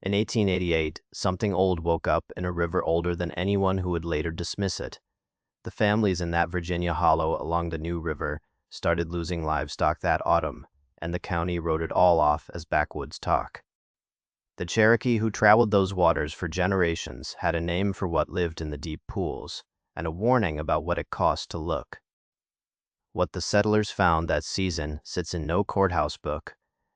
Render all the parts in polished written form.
In 1888, something old woke up in a river older than anyone who would later dismiss it. The families in that Virginia hollow along the New River started losing livestock that autumn, and the county wrote it all off as backwoods talk. The Cherokee who traveled those waters for generations had a name for what lived in the deep pools, and a warning about what it cost to look. What the settlers found that season sits in no courthouse book,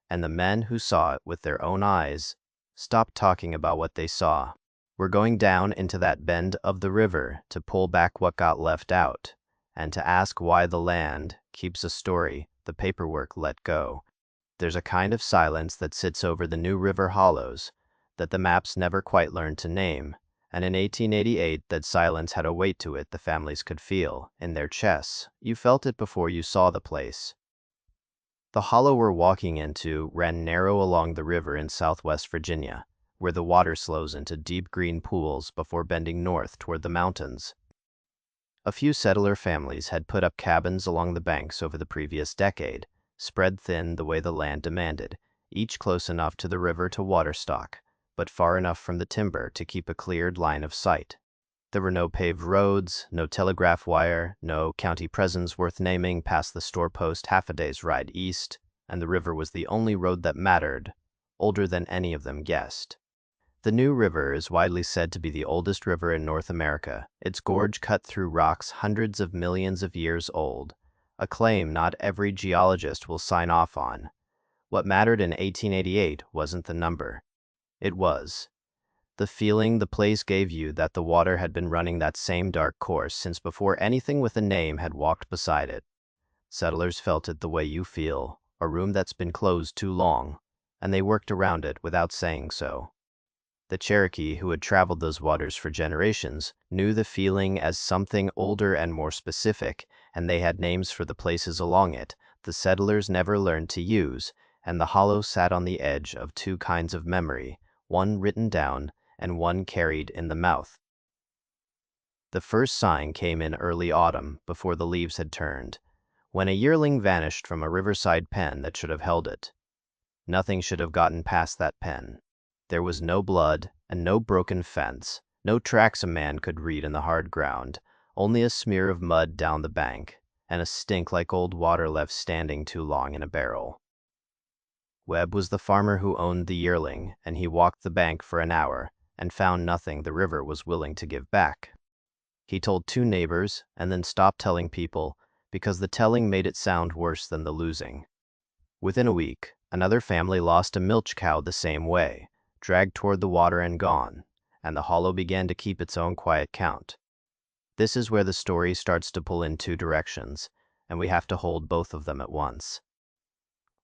and the men who saw it with their own eyes stopped talking about what they saw. We're going down into that bend of the river to pull back what got left out, and to ask why the land keeps a story the paperwork let go. There's a kind of silence that sits over the New River hollows that the maps never quite learned to name, and in 1888 that silence had a weight to it the families could feel in their chests. You felt it before you saw the place. The hollow we're walking into ran narrow along the river in southwest Virginia, where the water slows into deep green pools before bending north toward the mountains. A few settler families had put up cabins along the banks over the previous decade, spread thin the way the land demanded, each close enough to the river to water stock, but far enough from the timber to keep a cleared line of sight. There were no paved roads, no telegraph wire, no county presence worth naming past the store post half a day's ride east, and the river was the only road that mattered, older than any of them guessed. The New River is widely said to be the oldest river in North America, its gorge cut through rocks hundreds of millions of years old, a claim not every geologist will sign off on. What mattered in 1888 wasn't the number. It was the feeling the place gave you that the water had been running that same dark course since before anything with a name had walked beside it. Settlers felt it the way you feel a room that's been closed too long, and they worked around it without saying so. The Cherokee, who had traveled those waters for generations, knew the feeling as something older and more specific, and they had names for the places along it the settlers never learned to use, and the hollow sat on the edge of two kinds of memory, one written down and one carried in the mouth. The first sign came in early autumn, before the leaves had turned, when a yearling vanished from a riverside pen that should have held it. Nothing should have gotten past that pen. There was no blood and no broken fence, no tracks a man could read in the hard ground, only a smear of mud down the bank, and a stink like old water left standing too long in a barrel. Webb was the farmer who owned the yearling, and he walked the bank for an hour and found nothing the river was willing to give back. He told two neighbors and then stopped telling people because the telling made it sound worse than the losing. Within a week, another family lost a milch cow the same way, dragged toward the water and gone, and the hollow began to keep its own quiet count. This is where the story starts to pull in two directions, and we have to hold both of them at once.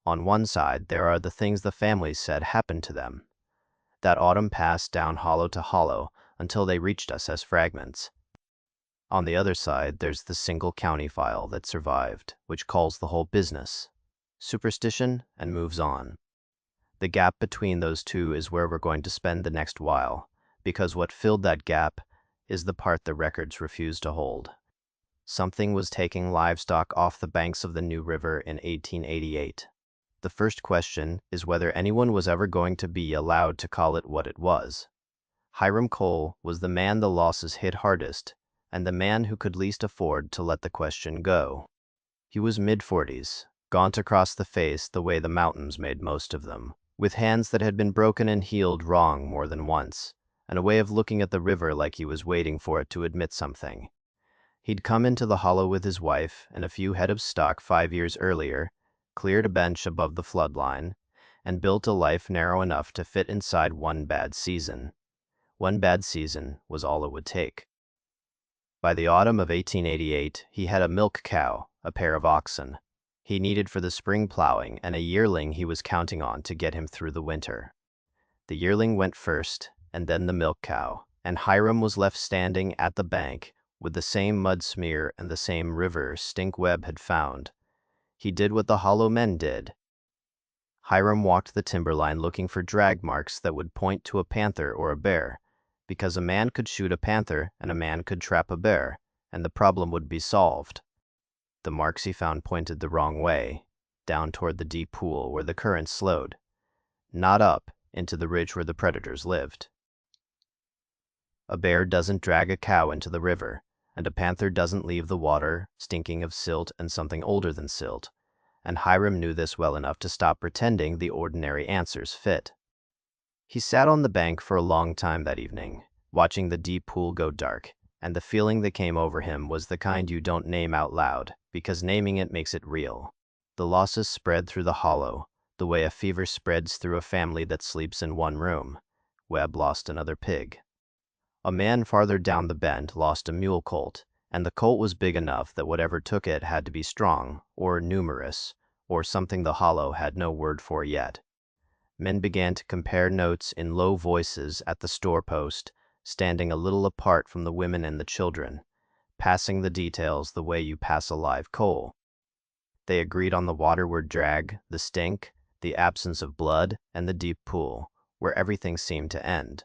On one side, there are the things the families said happened to them. That autumn passed down hollow to hollow until they reached us as fragments. On the other side, there's the single county file that survived, which calls the whole business superstition and moves on. The gap between those two is where we're going to spend the next while, because what filled that gap is the part the records refuse to hold. Something was taking livestock off the banks of the New River in 1888. The first question is whether anyone was ever going to be allowed to call it what it was. Hiram Cole was the man the losses hit hardest, and the man who could least afford to let the question go. He was mid-40s, gaunt across the face the way the mountains made most of them, with hands that had been broken and healed wrong more than once, and a way of looking at the river like he was waiting for it to admit something. He'd come into the hollow with his wife and a few head of stock 5 years earlier, cleared a bench above the flood line, and built a life narrow enough to fit inside one bad season. One bad season was all it would take. By the autumn of 1888, he had a milk cow, a pair of oxen he needed for the spring plowing, and a yearling he was counting on to get him through the winter. The yearling went first, and then the milk cow, and Hiram was left standing at the bank with the same mud smear and the same river stink Webb had found. He did what the hollow men did. Hiram walked the timberline looking for drag marks that would point to a panther or a bear, because a man could shoot a panther and a man could trap a bear, and the problem would be solved. The marks he found pointed the wrong way, down toward the deep pool where the current slowed. Not up, into the ridge where the predators lived. A bear doesn't drag a cow into the river, and a panther doesn't leave the water stinking of silt and something older than silt, and Hiram knew this well enough to stop pretending the ordinary answers fit. He sat on the bank for a long time that evening, watching the deep pool go dark, and the feeling that came over him was the kind you don't name out loud, because naming it makes it real. The losses spread through the hollow, the way a fever spreads through a family that sleeps in one room. Webb lost another pig. A man farther down the bend lost a mule colt, and the colt was big enough that whatever took it had to be strong, or numerous, or something the hollow had no word for yet. Men began to compare notes in low voices at the store post, standing a little apart from the women and the children, passing the details the way you pass a live coal. They agreed on the waterward drag, the stink, the absence of blood, and the deep pool, where everything seemed to end.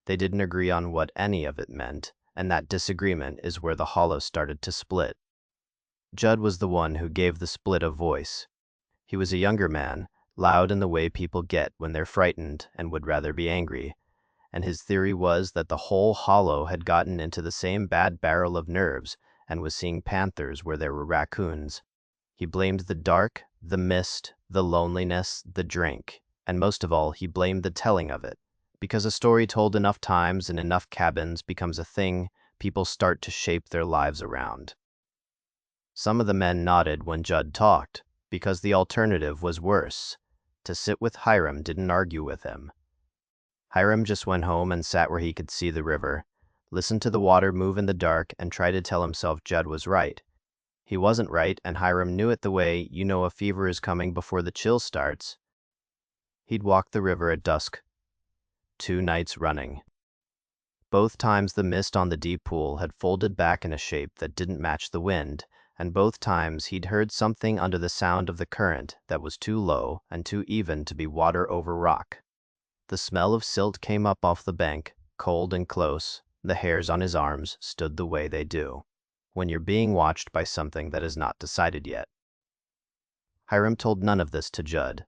They didn't agree on what any of it meant, and that disagreement is where the hollow started to split. Judd was the one who gave the split a voice. He was a younger man, loud in the way people get when they're frightened and would rather be angry, and his theory was that the whole hollow had gotten into the same bad barrel of nerves and was seeing panthers where there were raccoons. He blamed the dark, the mist, the loneliness, the drink, and most of all, he blamed the telling of it, because a story told enough times in enough cabins becomes a thing people start to shape their lives around. Some of the men nodded when Judd talked, because the alternative was worse. To sit with Hiram didn't argue with him. Hiram just went home and sat where he could see the river, listened to the water move in the dark, and tried to tell himself Judd was right. He wasn't right, and Hiram knew it the way you know a fever is coming before the chill starts. He'd walked the river at dusk, 2 nights running. Both times the mist on the deep pool had folded back in a shape that didn't match the wind, and both times he'd heard something under the sound of the current that was too low and too even to be water over rock. The smell of silt came up off the bank, cold and close. The hairs on his arms stood the way they do when you're being watched by something that is not decided yet. Hiram told none of this to Judd,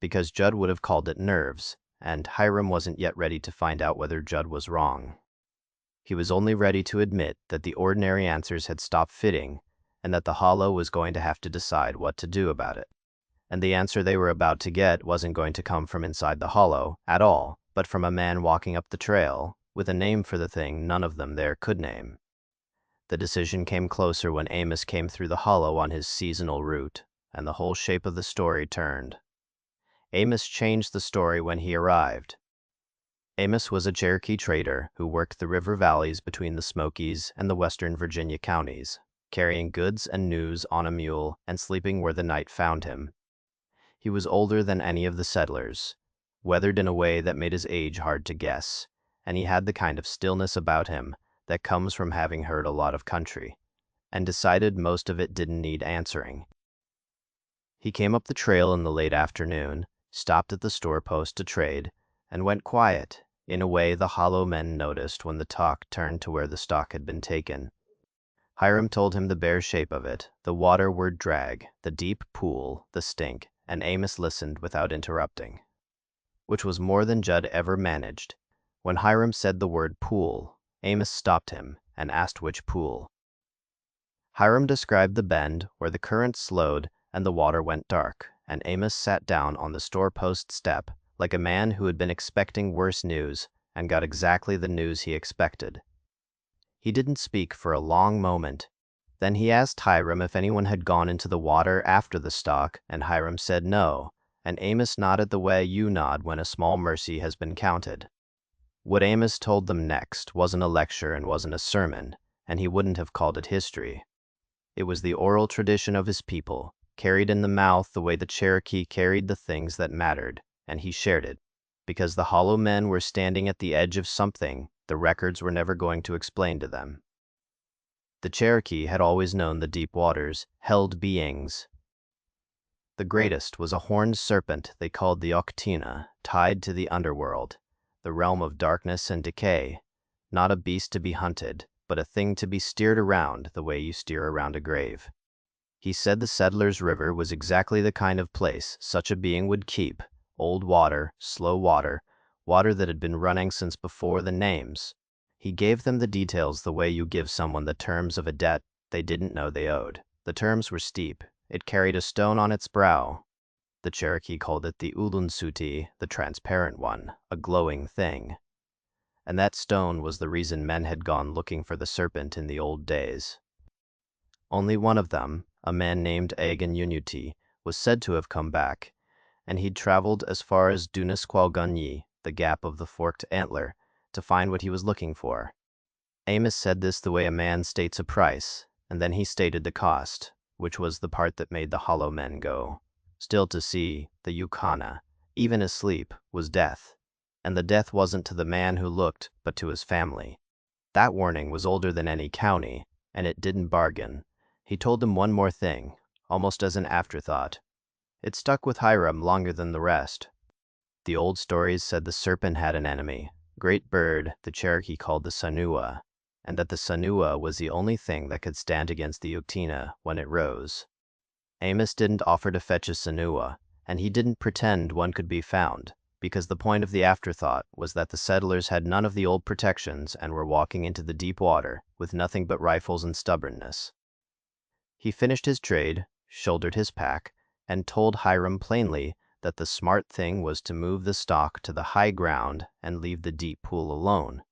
because Judd would have called it nerves, and Hiram wasn't yet ready to find out whether Judd was wrong. He was only ready to admit that the ordinary answers had stopped fitting, and that the hollow was going to have to decide what to do about it. And the answer they were about to get wasn't going to come from inside the hollow at all, but from a man walking up the trail, with a name for the thing none of them there could name. The decision came closer when Amos came through the hollow on his seasonal route, and the whole shape of the story turned. Amos changed the story when he arrived. Amos was a Cherokee trader who worked the river valleys between the Smokies and the western Virginia counties, carrying goods and news on a mule and sleeping where the night found him. He was older than any of the settlers, weathered in a way that made his age hard to guess, and he had the kind of stillness about him that comes from having heard a lot of country, and decided most of it didn't need answering. He came up the trail in the late afternoon, stopped at the store post to trade, and went quiet, in a way the hollow men noticed when the talk turned to where the stock had been taken. Hiram told him the bare shape of it, the waterward drag, the deep pool, the stink, and Amos listened without interrupting, which was more than Judd ever managed. When Hiram said the word pool, Amos stopped him and asked which pool. Hiram described the bend where the current slowed and the water went dark, and Amos sat down on the store post step like a man who had been expecting worse news and got exactly the news he expected. He didn't speak for a long moment. Then he asked Hiram if anyone had gone into the water after the stock, and Hiram said no, and Amos nodded the way you nod when a small mercy has been counted. What Amos told them next wasn't a lecture and wasn't a sermon, and he wouldn't have called it history. It was the oral tradition of his people, carried in the mouth the way the Cherokee carried the things that mattered, and he shared it, because the hollow men were standing at the edge of something the records were never going to explain to them. The Cherokee had always known the deep waters held beings. The greatest was a horned serpent they called the Uktena, tied to the underworld, the realm of darkness and decay, not a beast to be hunted, but a thing to be steered around the way you steer around a grave. He said the Settlers' River was exactly the kind of place such a being would keep, old water, slow water, water that had been running since before the names. He gave them the details the way you give someone the terms of a debt they didn't know they owed. The terms were steep. It carried a stone on its brow. The Cherokee called it the ulunsuti, the transparent one, a glowing thing. And that stone was the reason men had gone looking for the serpent in the old days. Only one of them, a man named Agan, was said to have come back, and he'd traveled as far as Dunisqualgunyi, the gap of the forked antler, to find what he was looking for. Amos said this the way a man states a price, and then he stated the cost, which was the part that made the hollow men go. Still to see, the Uktena, even asleep, was death. And the death wasn't to the man who looked, but to his family. That warning was older than any county, and it didn't bargain. He told them one more thing, almost as an afterthought. It stuck with Hiram longer than the rest. The old stories said the serpent had an enemy, great bird the Cherokee called the sanua, and that the sanua was the only thing that could stand against the Uktena when it rose. Amos didn't offer to fetch a sanua, and he didn't pretend one could be found, because the point of the afterthought was that the settlers had none of the old protections and were walking into the deep water with nothing but rifles and stubbornness. He finished his trade, shouldered his pack, and told Hiram plainly that the smart thing was to move the stock to the high ground and leave the deep pool alone.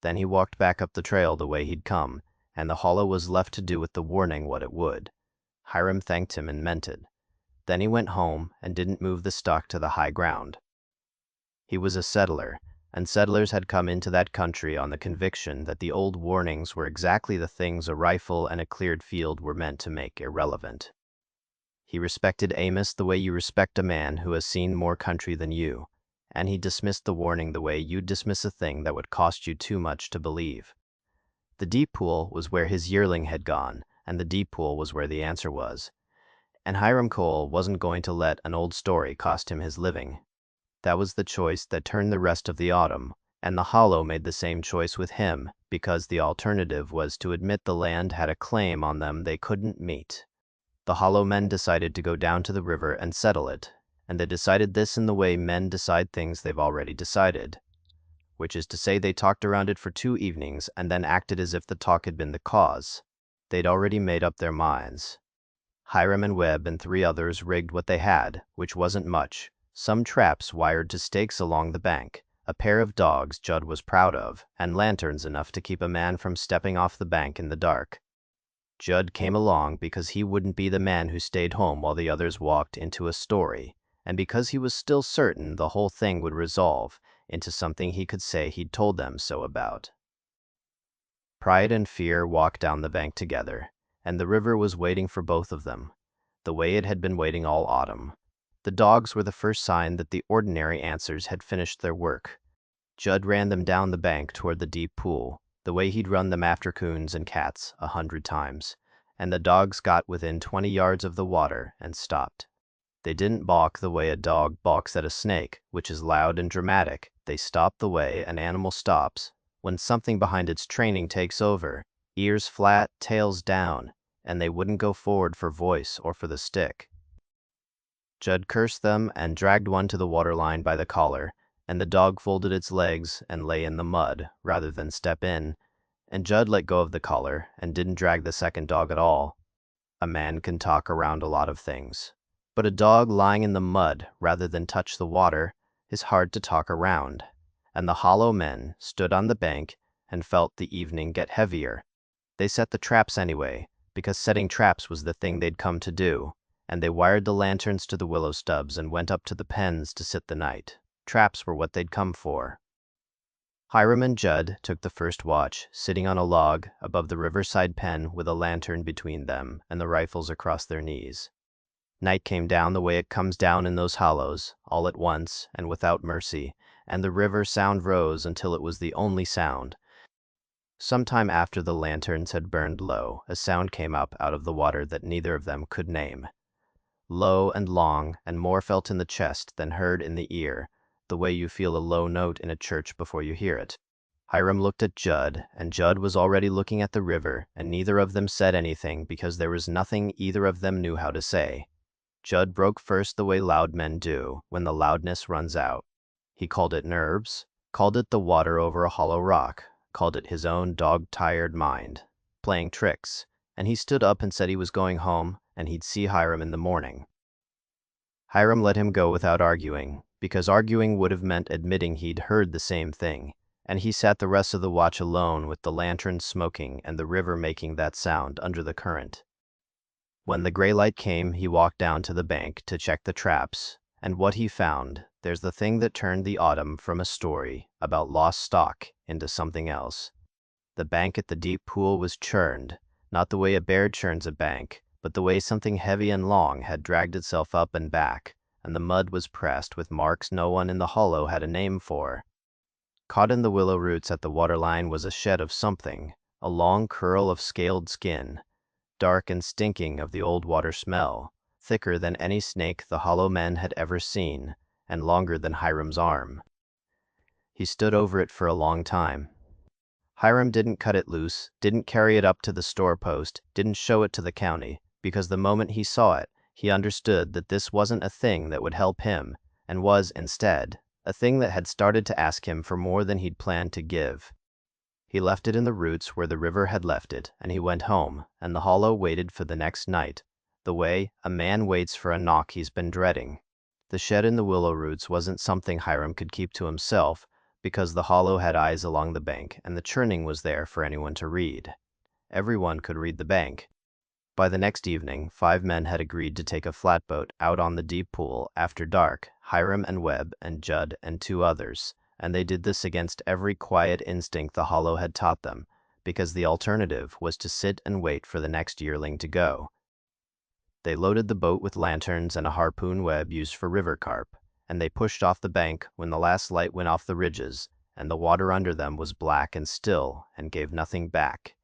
Then he walked back up the trail the way he'd come, and the hollow was left to do with the warning what it would. Hiram thanked him and meant it. Then he went home and didn't move the stock to the high ground. He was a settler, and settlers had come into that country on the conviction that the old warnings were exactly the things a rifle and a cleared field were meant to make irrelevant. He respected Amos the way you respect a man who has seen more country than you, and he dismissed the warning the way you'd dismiss a thing that would cost you too much to believe. The deep pool was where his yearling had gone, and the deep pool was where the answer was. And Hiram Cole wasn't going to let an old story cost him his living. That was the choice that turned the rest of the autumn, and the hollow made the same choice with him, because the alternative was to admit the land had a claim on them they couldn't meet. The hollow men decided to go down to the river and settle it, and they decided this in the way men decide things they've already decided, which is to say they talked around it for 2 evenings and then acted as if the talk had been the cause. They'd already made up their minds. Hiram and Webb and 3 others rigged what they had, which wasn't much. Some traps wired to stakes along the bank, a pair of dogs Judd was proud of, and lanterns enough to keep a man from stepping off the bank in the dark. Judd came along because he wouldn't be the man who stayed home while the others walked into a story, and because he was still certain the whole thing would resolve into something he could say he'd told them so about. Pride and fear walked down the bank together, and the river was waiting for both of them, the way it had been waiting all autumn. The dogs were the first sign that the ordinary answers had finished their work. Judd ran them down the bank toward the deep pool, the way he'd run them after coons and cats 100 times, and the dogs got within 20 yards of the water and stopped. They didn't balk the way a dog balks at a snake, which is loud and dramatic. They stopped the way an animal stops when something behind its training takes over, ears flat, tails down, and they wouldn't go forward for voice or for the stick. Judd cursed them and dragged one to the waterline by the collar, and the dog folded its legs and lay in the mud rather than step in, and Judd let go of the collar and didn't drag the second dog at all. A man can talk around a lot of things, but a dog lying in the mud rather than touch the water is hard to talk around, and the hollow men stood on the bank and felt the evening get heavier. They set the traps anyway, because setting traps was the thing they'd come to do, and they wired the lanterns to the willow stubs and went up to the pens to sit the night. Traps were what they'd come for. Hiram and Judd took the first watch, sitting on a log above the riverside pen with a lantern between them and the rifles across their knees. Night came down the way it comes down in those hollows, all at once and without mercy, and the river sound rose until it was the only sound. Sometime after the lanterns had burned low, a sound came up out of the water that neither of them could name. Low and long, and more felt in the chest than heard in the ear, the way you feel a low note in a church before you hear it. Hiram looked at Judd, and Judd was already looking at the river, and neither of them said anything because there was nothing either of them knew how to say. Judd broke first the way loud men do when the loudness runs out. He called it nerves, called it the water over a hollow rock, called it his own dog-tired mind, playing tricks, and he stood up and said he was going home and he'd see Hiram in the morning. Hiram let him go without arguing, because arguing would have meant admitting he'd heard the same thing, and he sat the rest of the watch alone with the lantern smoking and the river making that sound under the current. When the gray light came, he walked down to the bank to check the traps, and what he found, there's the thing that turned the autumn from a story about lost stock into something else. The bank at the deep pool was churned, not the way a bear churns a bank, but the way something heavy and long had dragged itself up and back, and the mud was pressed with marks no one in the hollow had a name for. Caught in the willow roots at the waterline was a shed of something, a long curl of scaled skin, dark and stinking of the old water smell, thicker than any snake the hollow men had ever seen, and longer than Hiram's arm. He stood over it for a long time. Hiram didn't cut it loose, didn't carry it up to the store post, didn't show it to the county, because the moment he saw it, he understood that this wasn't a thing that would help him, and was, instead, a thing that had started to ask him for more than he'd planned to give. He left it in the roots where the river had left it, and he went home, and the hollow waited for the next night, the way a man waits for a knock he's been dreading. The shed in the willow roots wasn't something Hiram could keep to himself, because the hollow had eyes along the bank, and the churning was there for anyone to read. Everyone could read the bank. By the next evening, 5 men had agreed to take a flatboat out on the deep pool after dark, Hiram and Webb and Judd and 2 others, and they did this against every quiet instinct the hollow had taught them, because the alternative was to sit and wait for the next yearling to go. They loaded the boat with lanterns and a harpoon web used for river carp, and they pushed off the bank when the last light went off the ridges, and the water under them was black and still and gave nothing back.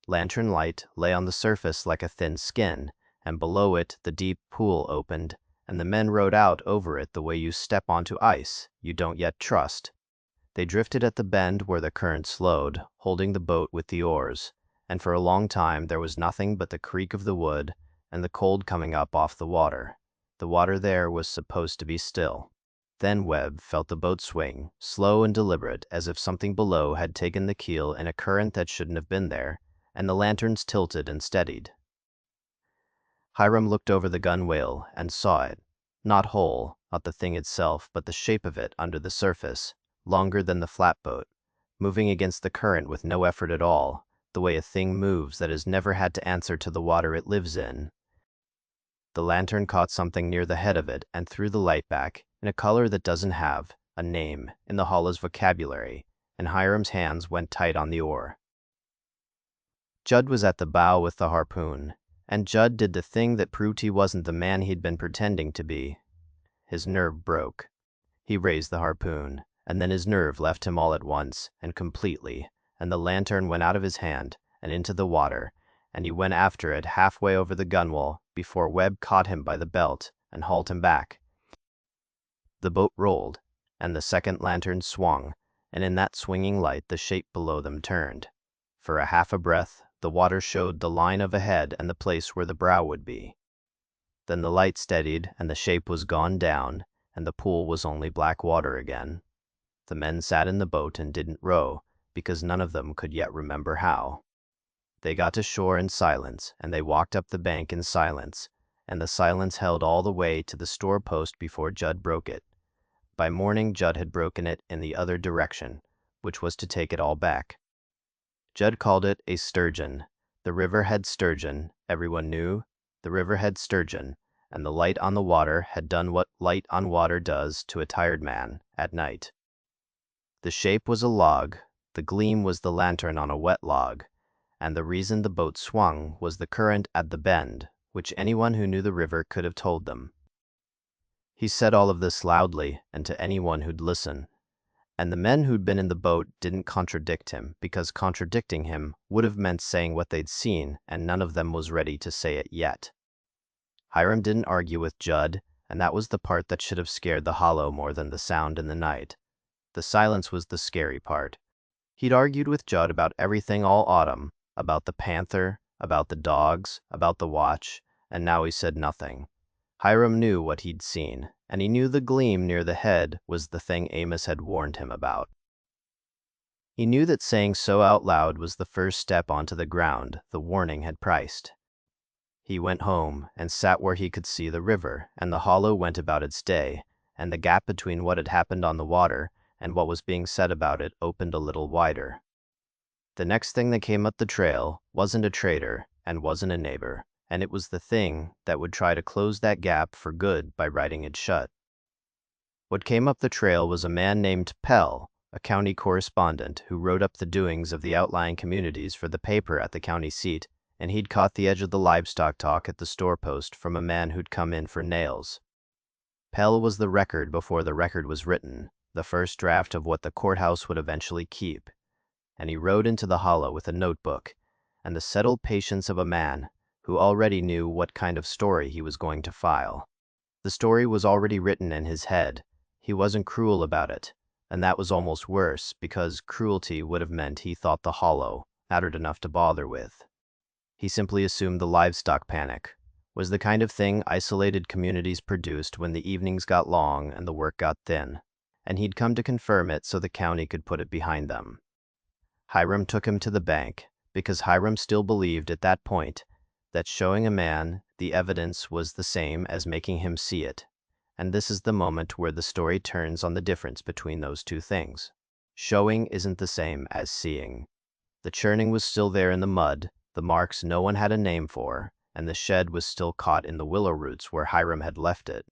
Lantern light lay on the surface like a thin skin, and below it the deep pool opened, and the men rowed out over it the way you step onto ice you don't yet trust. They drifted at the bend where the current slowed, holding the boat with the oars, and for a long time there was nothing but the creak of the wood and the cold coming up off the water. The water there was supposed to be still. Then Webb felt the boat swing, slow and deliberate, as if something below had taken the keel in a current that shouldn't have been there, and the lanterns tilted and steadied. Hiram looked over the gunwale and saw it, not whole, not the thing itself, but the shape of it under the surface, longer than the flatboat, moving against the current with no effort at all, the way a thing moves that has never had to answer to the water it lives in. The lantern caught something near the head of it and threw the light back, in a color that doesn't have a name in the hollow's vocabulary, and Hiram's hands went tight on the oar. Judd was at the bow with the harpoon, and Judd did the thing that proved he wasn't the man he'd been pretending to be. His nerve broke. He raised the harpoon, and then his nerve left him all at once and completely, and the lantern went out of his hand and into the water, and he went after it halfway over the gunwale before Webb caught him by the belt and hauled him back. The boat rolled, and the second lantern swung, and in that swinging light the shape below them turned. For a half a breath, the water showed the line of a head and the place where the brow would be. Then the light steadied, and the shape was gone down, and the pool was only black water again. The men sat in the boat and didn't row, because none of them could yet remember how. They got to shore in silence, and they walked up the bank in silence, and the silence held all the way to the store post before Judd broke it. By morning Judd had broken it in the other direction, which was to take it all back. Judd called it a sturgeon. The riverhead sturgeon, everyone knew, the riverhead sturgeon, and the light on the water had done what light on water does to a tired man at night. The shape was a log, the gleam was the lantern on a wet log, and the reason the boat swung was the current at the bend, which anyone who knew the river could have told them. He said all of this loudly and to anyone who'd listen. And the men who'd been in the boat didn't contradict him, because contradicting him would have meant saying what they'd seen, and none of them was ready to say it yet. Hiram didn't argue with Judd, and that was the part that should have scared the hollow more than the sound in the night. The silence was the scary part. He'd argued with Judd about everything all autumn, about the panther, about the dogs, about the watch, and now he said nothing. Hiram knew what he'd seen, and he knew the gleam near the head was the thing Amos had warned him about. He knew that saying so out loud was the first step onto the ground the warning had priced. He went home and sat where he could see the river, and the hollow went about its day, and the gap between what had happened on the water and what was being said about it opened a little wider. The next thing that came up the trail wasn't a trader and wasn't a neighbor, and it was the thing that would try to close that gap for good by writing it shut. What came up the trail was a man named Pell, a county correspondent who wrote up the doings of the outlying communities for the paper at the county seat, and he'd caught the edge of the livestock talk at the store post from a man who'd come in for nails. Pell was the record before the record was written, the first draft of what the courthouse would eventually keep, and he rode into the hollow with a notebook and the settled patience of a man who already knew what kind of story he was going to file. The story was already written in his head. He wasn't cruel about it, and that was almost worse because cruelty would have meant he thought the hollow mattered enough to bother with. He simply assumed the livestock panic was the kind of thing isolated communities produced when the evenings got long and the work got thin, and he'd come to confirm it so the county could put it behind them. Hiram took him to the bank because Hiram still believed at that point that showing a man the evidence was the same as making him see it, and this is the moment where the story turns on the difference between those two things. Showing isn't the same as seeing. The churning was still there in the mud, the marks no one had a name for, and the shed was still caught in the willow roots where Hiram had left it.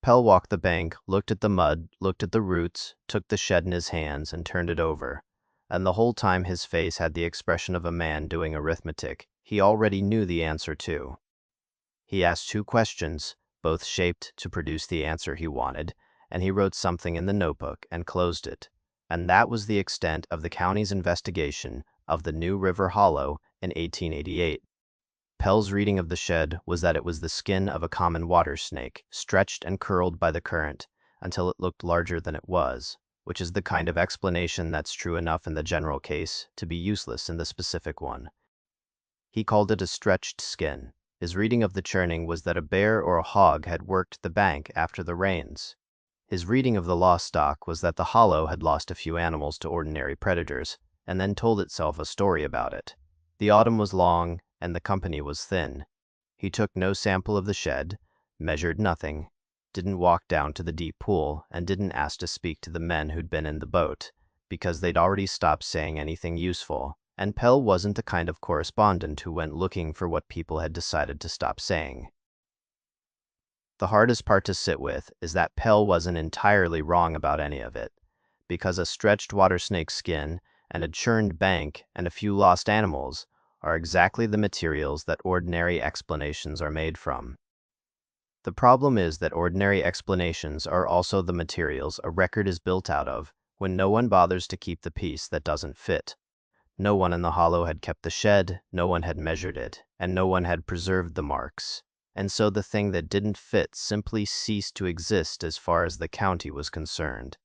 Pell walked the bank, looked at the mud, looked at the roots, took the shed in his hands and turned it over, and the whole time his face had the expression of a man doing arithmetic he already knew the answer to. He asked 2 questions, both shaped to produce the answer he wanted, and he wrote something in the notebook and closed it. And that was the extent of the county's investigation of the New River Hollow in 1888. Pell's reading of the shed was that it was the skin of a common water snake, stretched and curled by the current until it looked larger than it was, which is the kind of explanation that's true enough in the general case to be useless in the specific one. He called it a stretched skin. His reading of the churning was that a bear or a hog had worked the bank after the rains. His reading of the lost stock was that the hollow had lost a few animals to ordinary predators, and then told itself a story about it. The autumn was long, and the company was thin. He took no sample of the shed, measured nothing, didn't walk down to the deep pool, and didn't ask to speak to the men who'd been in the boat, because they'd already stopped saying anything useful, and Pell wasn't the kind of correspondent who went looking for what people had decided to stop saying. The hardest part to sit with is that Pell wasn't entirely wrong about any of it, because a stretched water snake skin and a churned bank and a few lost animals are exactly the materials that ordinary explanations are made from. The problem is that ordinary explanations are also the materials a record is built out of when no one bothers to keep the piece that doesn't fit. No one in the hollow had kept the shed, no one had measured it, and no one had preserved the marks. And so the thing that didn't fit simply ceased to exist as far as the county was concerned.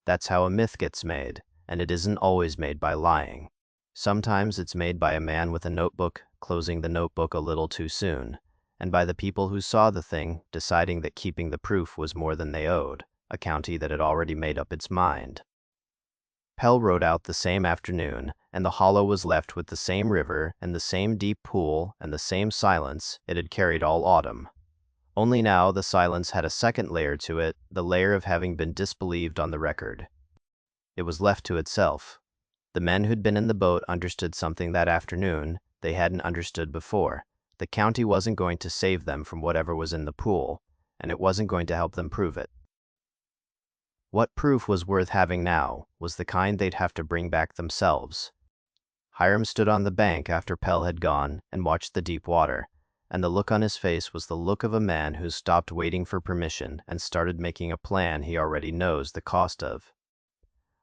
That's how a myth gets made, and it isn't always made by lying. Sometimes it's made by a man with a notebook closing the notebook a little too soon, and by the people who saw the thing deciding that keeping the proof was more than they owed, a county that had already made up its mind. Pell rode out the same afternoon, and the hollow was left with the same river and the same deep pool and the same silence it had carried all autumn. Only now the silence had a second layer to it, the layer of having been disbelieved on the record. It was left to itself. The men who'd been in the boat understood something that afternoon they hadn't understood before. The county wasn't going to save them from whatever was in the pool, and it wasn't going to help them prove it. What proof was worth having now was the kind they'd have to bring back themselves. Hiram stood on the bank after Pell had gone and watched the deep water, and the look on his face was the look of a man who stopped waiting for permission and started making a plan he already knows the cost of.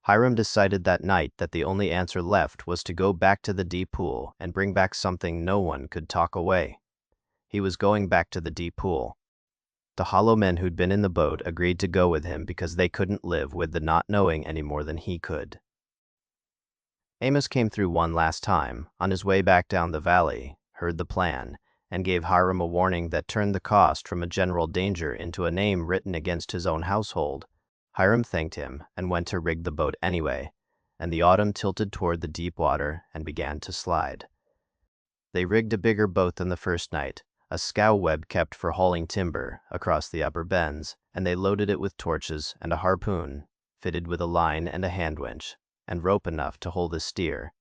Hiram decided that night that the only answer left was to go back to the deep pool and bring back something no one could talk away. He was going back to the deep pool. The hollow men who'd been in the boat agreed to go with him because they couldn't live with the not knowing any more than he could. Amos came through one last time, on his way back down the valley, heard the plan, and gave Hiram a warning that turned the cost from a general danger into a name written against his own household. Hiram thanked him and went to rig the boat anyway, and the autumn tilted toward the deep water and began to slide. They rigged a bigger boat than the first night, a scow Webb kept for hauling timber across the upper bends, and they loaded it with torches and a harpoon, fitted with a line and a hand winch, and rope enough to hold a steer.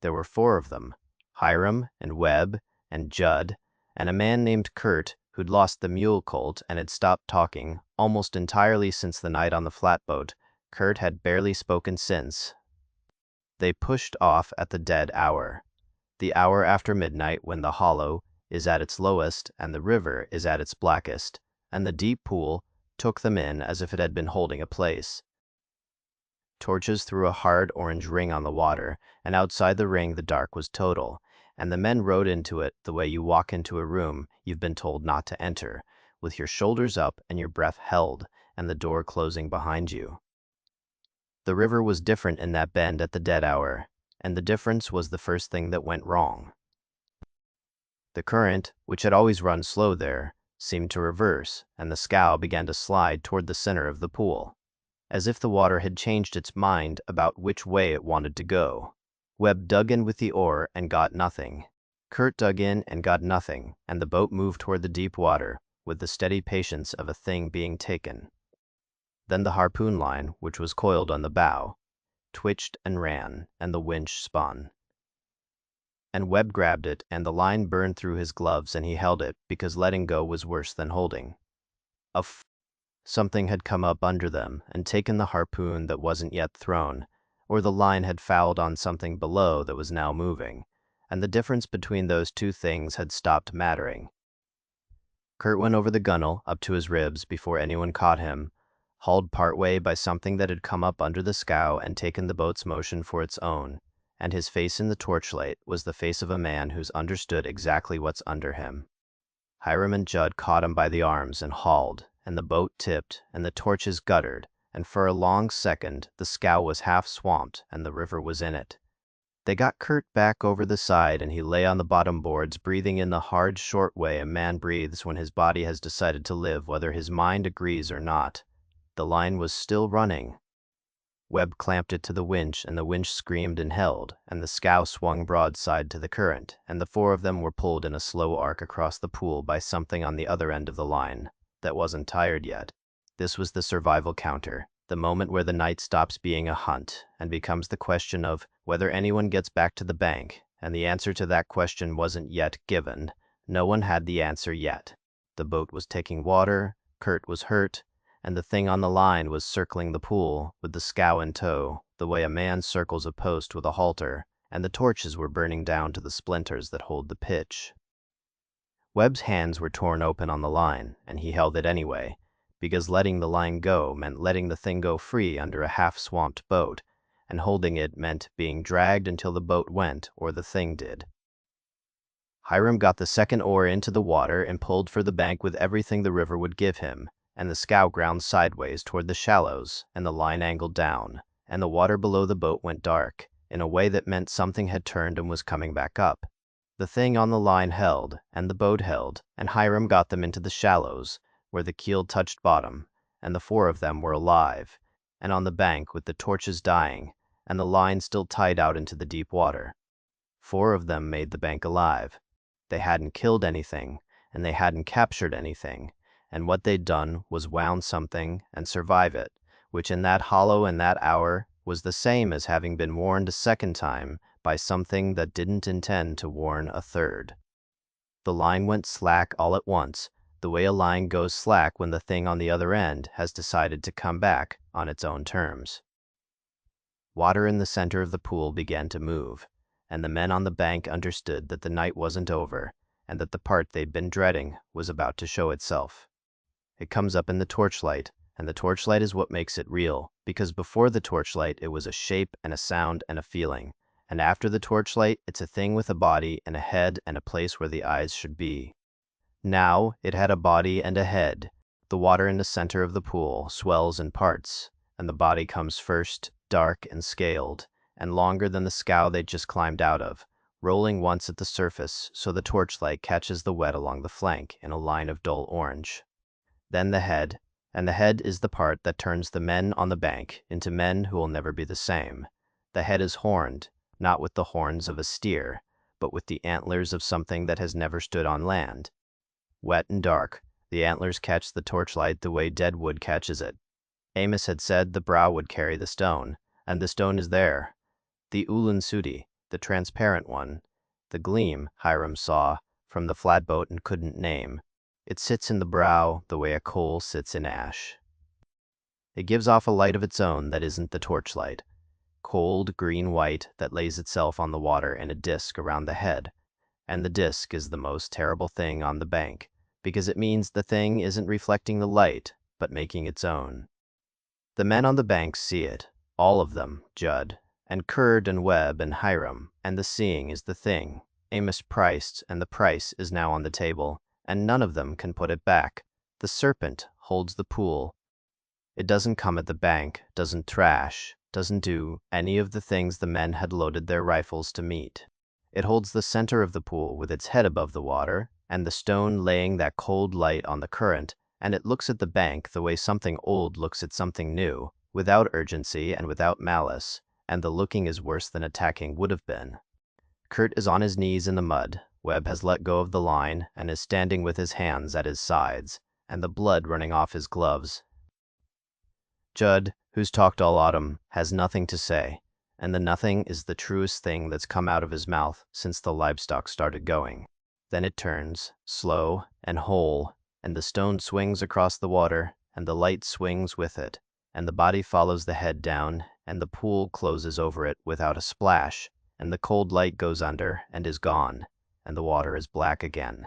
There were 4 of them, Hiram and Webb and Judd, and a man named Kurt who'd lost the mule colt and had stopped talking almost entirely since the night on the flatboat. Kurt had barely spoken since. They pushed off at the dead hour, the hour after midnight when the hollow is at its lowest and the river is at its blackest, and the deep pool took them in as if it had been holding a place. Torches threw a hard orange ring on the water, and outside the ring the dark was total, and the men rode into it the way you walk into a room you've been told not to enter, with your shoulders up and your breath held, and the door closing behind you. The river was different in that bend at the dead hour, and the difference was the first thing that went wrong. The current, which had always run slow there, seemed to reverse, and the scow began to slide toward the center of the pool, as if the water had changed its mind about which way it wanted to go. Webb dug in with the oar and got nothing. Kurt dug in and got nothing, and the boat moved toward the deep water with the steady patience of a thing being taken. Then the harpoon line, which was coiled on the bow, twitched and ran, and the winch spun. And Webb grabbed it, and the line burned through his gloves, and he held it because letting go was worse than holding. Something had come up under them and taken the harpoon that wasn't yet thrown, or the line had fouled on something below that was now moving, and the difference between those 2 things had stopped mattering. Kurt went over the gunwale up to his ribs before anyone caught him, hauled partway by something that had come up under the scow and taken the boat's motion for its own, and his face in the torchlight was the face of a man who's understood exactly what's under him. Hiram and Judd caught him by the arms and hauled, and the boat tipped, and the torches guttered, and for a long second the scow was half swamped and the river was in it. They got Kurt back over the side, and he lay on the bottom boards, breathing in the hard, short way a man breathes when his body has decided to live, whether his mind agrees or not. The line was still running. Webb clamped it to the winch, and the winch screamed and held, and the scow swung broadside to the current, and the 4 of them were pulled in a slow arc across the pool by something on the other end of the line that wasn't tired yet. This was the survival counter, the moment where the night stops being a hunt and becomes the question of whether anyone gets back to the bank, and the answer to that question wasn't yet given. No one had the answer yet. The boat was taking water, Kurt was hurt, and the thing on the line was circling the pool with the scow in tow, the way a man circles a post with a halter, and the torches were burning down to the splinters that hold the pitch. Webb's hands were torn open on the line, and he held it anyway, because letting the line go meant letting the thing go free under a half-swamped boat, and holding it meant being dragged until the boat went, or the thing did. Hiram got the second oar into the water and pulled for the bank with everything the river would give him, and the scow ground sideways toward the shallows, and the line angled down, and the water below the boat went dark, in a way that meant something had turned and was coming back up. The thing on the line held, and the boat held, and Hiram got them into the shallows, where the keel touched bottom, and the 4 of them were alive, and on the bank with the torches dying, and the line still tied out into the deep water. 4 of them made the bank alive. They hadn't killed anything, and they hadn't captured anything, and what they'd done was wound something and survive it, which in that hollow and that hour was the same as having been warned a second time by something that didn't intend to warn a third. The line went slack all at once, the way a line goes slack when the thing on the other end has decided to come back on its own terms. Water in the center of the pool began to move, and the men on the bank understood that the night wasn't over, and that the part they'd been dreading was about to show itself. It comes up in the torchlight, and the torchlight is what makes it real, because before the torchlight it was a shape and a sound and a feeling, and after the torchlight it's a thing with a body and a head and a place where the eyes should be. Now it had a body and a head. The water in the center of the pool swells and parts, and the body comes first, dark and scaled, and longer than the scow they'd just climbed out of, rolling once at the surface so the torchlight catches the wet along the flank in a line of dull orange. Then the head, and the head is the part that turns the men on the bank into men who will never be the same. The head is horned, not with the horns of a steer, but with the antlers of something that has never stood on land. Wet and dark, the antlers catch the torchlight the way dead wood catches it. Amos had said the brow would carry the stone, and the stone is there. The Ulan Sudi, the transparent one. The gleam, Hiram saw, from the flatboat and couldn't name. It sits in the brow the way a coal sits in ash. It gives off a light of its own that isn't the torchlight. Cold, green-white that lays itself on the water in a disk around the head. And the disk is the most terrible thing on the bank, because it means the thing isn't reflecting the light, but making its own. The men on the bank see it, all of them, Judd, and Kurd and Webb and Hiram, and the seeing is the thing. Amos priced, and the price is now on the table, and none of them can put it back. The Serpent holds the pool. It doesn't come at the bank, doesn't trash, doesn't do any of the things the men had loaded their rifles to meet. It holds the center of the pool with its head above the water, and the stone laying that cold light on the current, and it looks at the bank the way something old looks at something new, without urgency and without malice, and the looking is worse than attacking would have been. Kurt is on his knees in the mud. Webb has let go of the line and is standing with his hands at his sides, and the blood running off his gloves. Judd, who's talked all autumn, has nothing to say, and the nothing is the truest thing that's come out of his mouth since the livestock started going. Then it turns, slow and whole, and the stone swings across the water, and the light swings with it, and the body follows the head down, and the pool closes over it without a splash, and the cold light goes under and is gone, and the water is black again.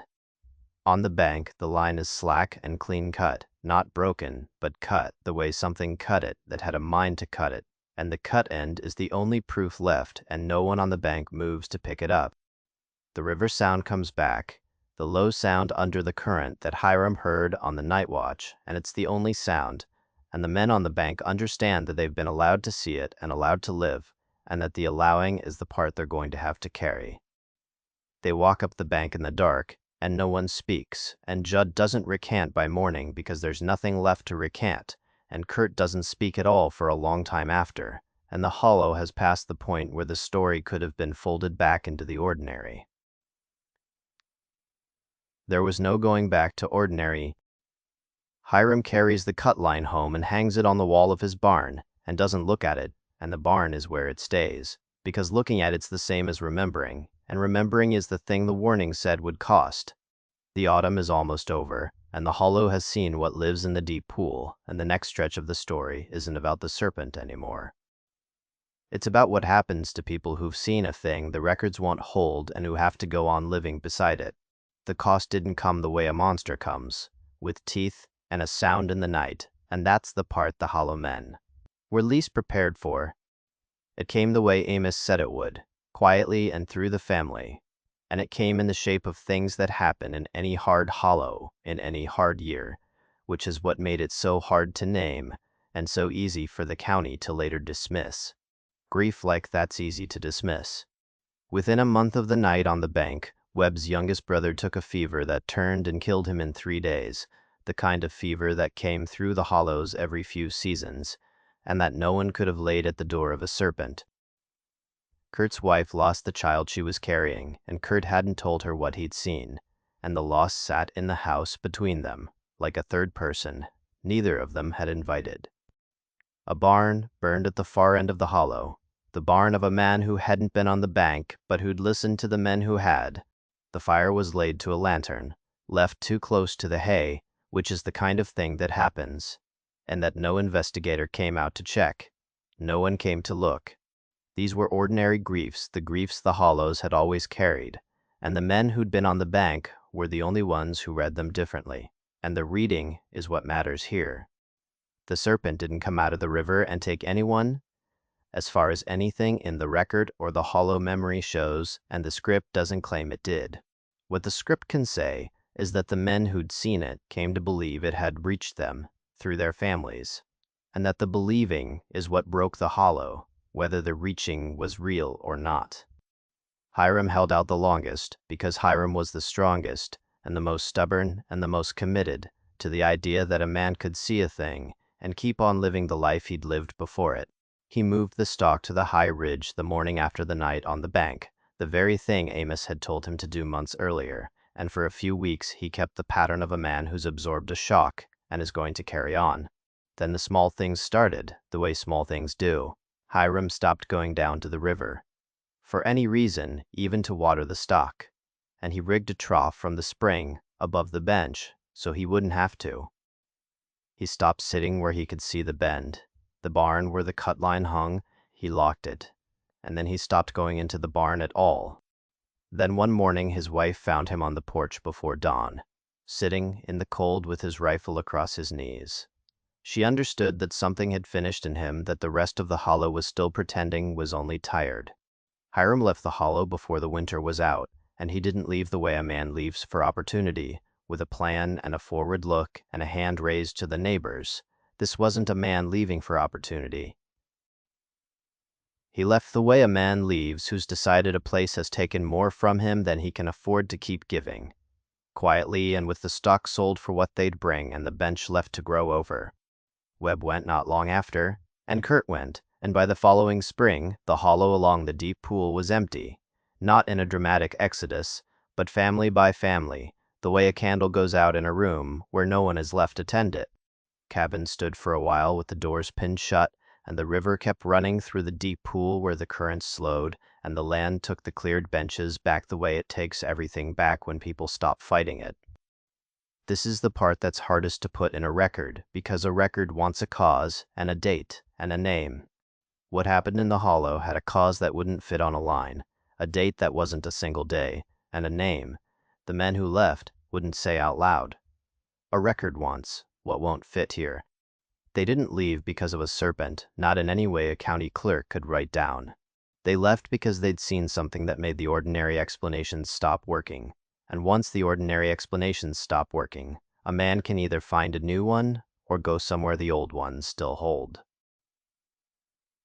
On the bank, the line is slack and clean cut, not broken, but cut the way something cut it that had a mind to cut it, and the cut end is the only proof left, and no one on the bank moves to pick it up. The river sound comes back, the low sound under the current that Hiram heard on the night watch, and it's the only sound, and the men on the bank understand that they've been allowed to see it and allowed to live, and that the allowing is the part they're going to have to carry. They walk up the bank in the dark, and no one speaks, and Judd doesn't recant by morning because there's nothing left to recant, and Kurt doesn't speak at all for a long time after, and the hollow has passed the point where the story could have been folded back into the ordinary. There was no going back to ordinary. Hiram carries the cut line home and hangs it on the wall of his barn, and doesn't look at it, and the barn is where it stays, because looking at it's the same as remembering, and remembering is the thing the warning said would cost. The autumn is almost over, and the hollow has seen what lives in the deep pool, and the next stretch of the story isn't about the serpent anymore. It's about what happens to people who've seen a thing the records won't hold and who have to go on living beside it. The cost didn't come the way a monster comes, with teeth and a sound in the night, and that's the part the hollow men were least prepared for. It came the way Amos said it would, quietly and through the family, and it came in the shape of things that happen in any hard hollow, in any hard year, which is what made it so hard to name, and so easy for the county to later dismiss. Grief like that's easy to dismiss. Within a month of the night on the bank, Webb's youngest brother took a fever that turned and killed him in 3 days, the kind of fever that came through the hollows every few seasons, and that no one could have laid at the door of a serpent. Kurt's wife lost the child she was carrying, and Kurt hadn't told her what he'd seen, and the loss sat in the house between them, like a third person neither of them had invited. A barn burned at the far end of the hollow, the barn of a man who hadn't been on the bank, but who'd listened to the men who had. The fire was laid to a lantern, left too close to the hay, which is the kind of thing that happens, and that no investigator came out to check. No one came to look. These were ordinary griefs, the griefs the hollows had always carried, and the men who'd been on the bank were the only ones who read them differently, and the reading is what matters here. The serpent didn't come out of the river and take anyone, as far as anything in the record or the hollow memory shows, and the script doesn't claim it did. What the script can say is that the men who'd seen it came to believe it had reached them through their families, and that the believing is what broke the hollow, whether the reaching was real or not. Hiram held out the longest because Hiram was the strongest and the most stubborn and the most committed to the idea that a man could see a thing and keep on living the life he'd lived before it. He moved the stock to the high ridge the morning after the night on the bank, the very thing Amos had told him to do months earlier, and for a few weeks he kept the pattern of a man who's absorbed a shock and is going to carry on. Then the small things started, the way small things do. Hiram stopped going down to the river, for any reason, even to water the stock, and he rigged a trough from the spring above the bench so he wouldn't have to. He stopped sitting where he could see the bend, the barn where the cut line hung. He locked it, and then he stopped going into the barn at all. Then one morning his wife found him on the porch before dawn, sitting in the cold with his rifle across his knees. She understood that something had finished in him that the rest of the hollow was still pretending was only tired. Hiram left the hollow before the winter was out, and he didn't leave the way a man leaves for opportunity, with a plan and a forward look and a hand raised to the neighbors. This wasn't a man leaving for opportunity. He left the way a man leaves who's decided a place has taken more from him than he can afford to keep giving. Quietly and with the stock sold for what they'd bring and the bench left to grow over. Webb went not long after, and Kurt went, and by the following spring, the hollow along the deep pool was empty. Not in a dramatic exodus, but family by family, the way a candle goes out in a room where no one is left to tend it. Cabins stood for a while with the doors pinned shut, and the river kept running through the deep pool where the currents slowed, and the land took the cleared benches back the way it takes everything back when people stop fighting it. This is the part that's hardest to put in a record, because a record wants a cause and a date and a name. What happened in the hollow had a cause that wouldn't fit on a line, a date that wasn't a single day, and a name the men who left wouldn't say out loud. A record wants what won't fit here. They didn't leave because of a serpent, not in any way a county clerk could write down. They left because they'd seen something that made the ordinary explanations stop working. And once the ordinary explanations stop working, a man can either find a new one or go somewhere the old ones still hold.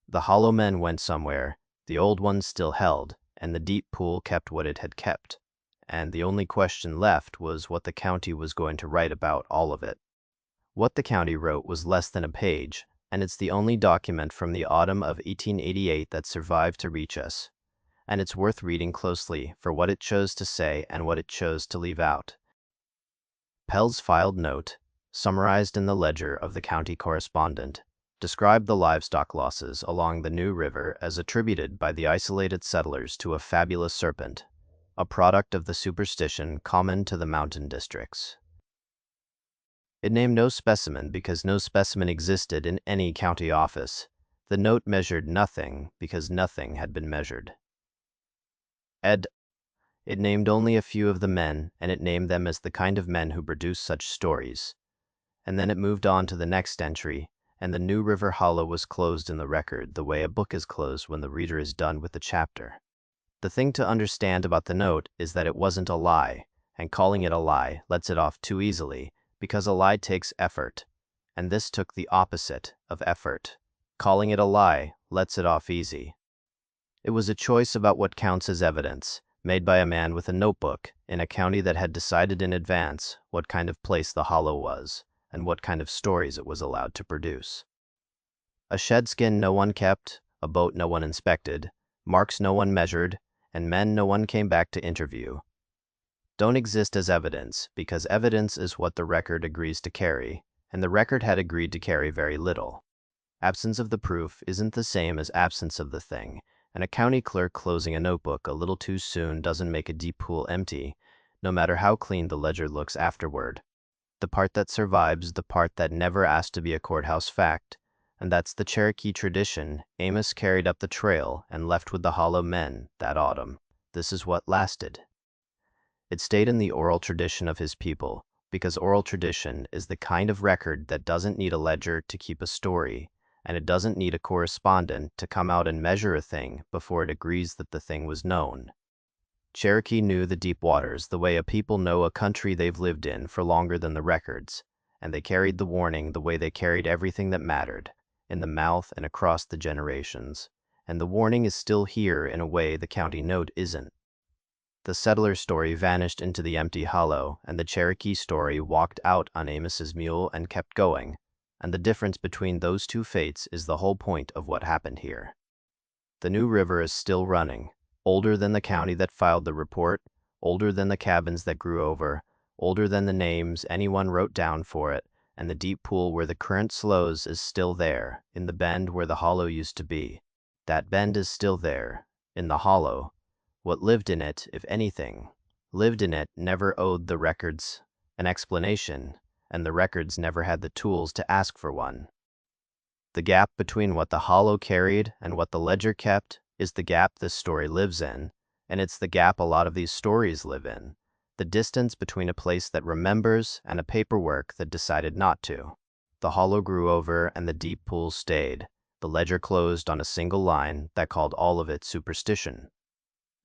The hollow men went somewhere, the old ones still held, and the deep pool kept what it had kept. And the only question left was what the county was going to write about all of it. What the county wrote was less than a page, and it's the only document from the autumn of 1888 that survived to reach us. And it's worth reading closely for what it chose to say and what it chose to leave out. Pell's filed note, summarized in the ledger of the county correspondent, described the livestock losses along the New River as attributed by the isolated settlers to a fabulous serpent, a product of the superstition common to the mountain districts. It named no specimen because no specimen existed in any county office. The note measured nothing because nothing had been measured. It named only a few of the men, and it named them as the kind of men who produce such stories. And then it moved on to the next entry, and the New River Hollow was closed in the record the way a book is closed when the reader is done with the chapter. The thing to understand about the note is that it wasn't a lie, and calling it a lie lets it off too easily, because a lie takes effort, and this took the opposite of effort. Calling it a lie lets it off easy. It was a choice about what counts as evidence, made by a man with a notebook in a county that had decided in advance what kind of place the hollow was and what kind of stories it was allowed to produce. A shedskin no one kept, a boat no one inspected, marks no one measured, and men no one came back to interview, don't exist as evidence because evidence is what the record agrees to carry, and the record had agreed to carry very little. Absence of the proof isn't the same as absence of the thing, and a county clerk closing a notebook a little too soon doesn't make a deep pool empty, no matter how clean the ledger looks afterward. The part that survives, the part that never asked to be a courthouse fact, and that's the Cherokee tradition Amos carried up the trail and left with the hollow men that autumn. This is what lasted. It stayed in the oral tradition of his people, because oral tradition is the kind of record that doesn't need a ledger to keep a story, and it doesn't need a correspondent to come out and measure a thing before it agrees that the thing was known. Cherokee knew the deep waters the way a people know a country they've lived in for longer than the records, and they carried the warning the way they carried everything that mattered, in the mouth and across the generations. And the warning is still here in a way the county note isn't. The settler story vanished into the empty hollow, and the Cherokee story walked out on Amos's mule and kept going. And the difference between those two fates is the whole point of what happened here. The new river is still running, older than the county that filed the report, older than the cabins that grew over, older than the names anyone wrote down for it, and the deep pool where the current slows is still there, in the bend where the hollow used to be. That bend is still there, in the hollow. What lived in it, if anything, lived in it, never owed the records an explanation, and the records never had the tools to ask for one. The gap between what the hollow carried and what the ledger kept is the gap this story lives in, and it's the gap a lot of these stories live in. The distance between a place that remembers and a paperwork that decided not to. The hollow grew over and the deep pool stayed. The ledger closed on a single line that called all of it superstition.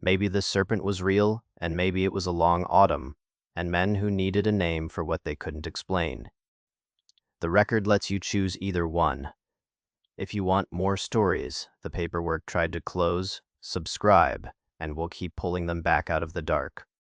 Maybe the serpent was real, and maybe it was a long autumn, and men who needed a name for what they couldn't explain. The record lets you choose either one. If you want more stories, the paperwork tried to close, subscribe, and we'll keep pulling them back out of the dark.